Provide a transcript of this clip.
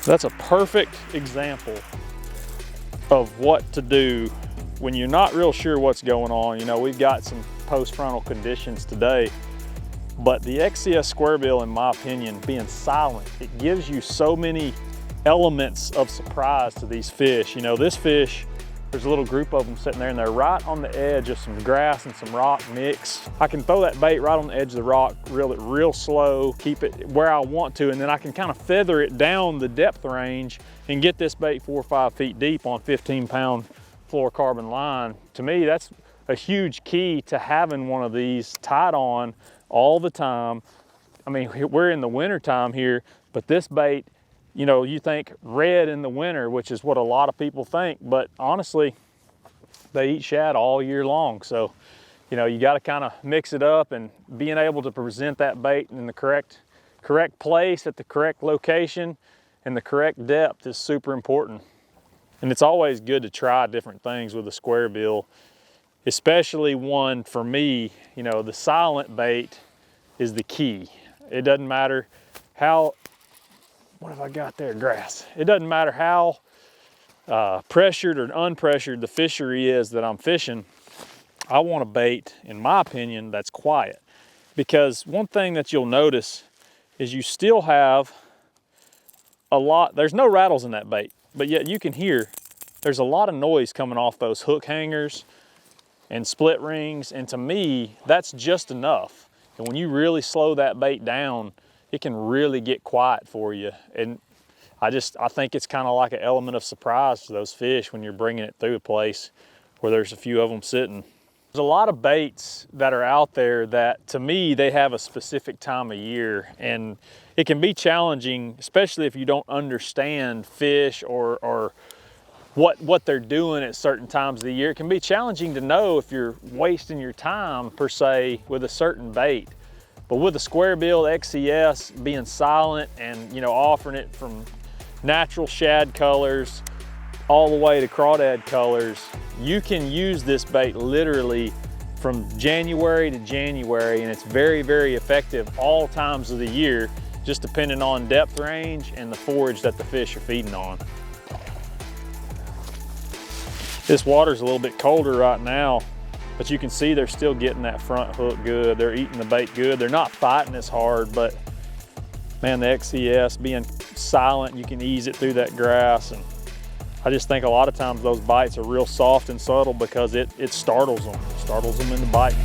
That's a perfect example of what to do when you're not real sure what's going on. You know, we've got some post-frontal conditions today, but the XCS Squarebill, in my opinion, being silent, it gives you so many elements of surprise to these fish. You know, this fish, there's a little group of them sitting there and they're right on the edge of some grass and some rock mix. I can throw that bait right on the edge of the rock, reel it real slow, keep it where I want to, and then I can kind of feather it down the depth range and get this bait 4 or 5 feet deep on 15-pound fluorocarbon line. To me, that's a huge key to having one of these tied on all the time. I mean, we're in the winter time here, but this bait, you know, you think red in the winter, which is what a lot of people think, but honestly, they eat shad all year long. So, you know, you got to kind of mix it up, and being able to present that bait in the correct place at the correct location and the correct depth is super important. And it's always good to try different things with a Squarebill, especially one, for me, you know, the silent bait is the key. It doesn't matter how, what have I got there? Grass. It doesn't matter how pressured or unpressured the fishery is that I'm fishing. I want a bait, in my opinion, that's quiet. Because one thing that you'll notice is you still have a lot, there's no rattles in that bait, but yet you can hear there's a lot of noise coming off those hook hangers and split rings. And to me, that's just enough. And when you really slow that bait down, it can really get quiet for you. And I think it's kind of like an element of surprise to those fish when you're bringing it through a place where there's a few of them sitting. There's a lot of baits that are out there that, to me, they have a specific time of year, and it can be challenging, especially if you don't understand fish or what they're doing at certain times of the year. It can be challenging to know if you're wasting your time, per se, with a certain bait. But with the Squarebill XCS being silent and, you know, offering it from natural shad colors all the way to crawdad colors, you can use this bait literally from January to January, and it's very, very effective all times of the year, just depending on depth range and the forage that the fish are feeding on. This water's a little bit colder right now, but you can see they're still getting that front hook good. They're eating the bait good. They're not fighting as hard, but man, the XCS being silent, you can ease it through that grass. And I just think a lot of times those bites are real soft and subtle because it startles them into biting.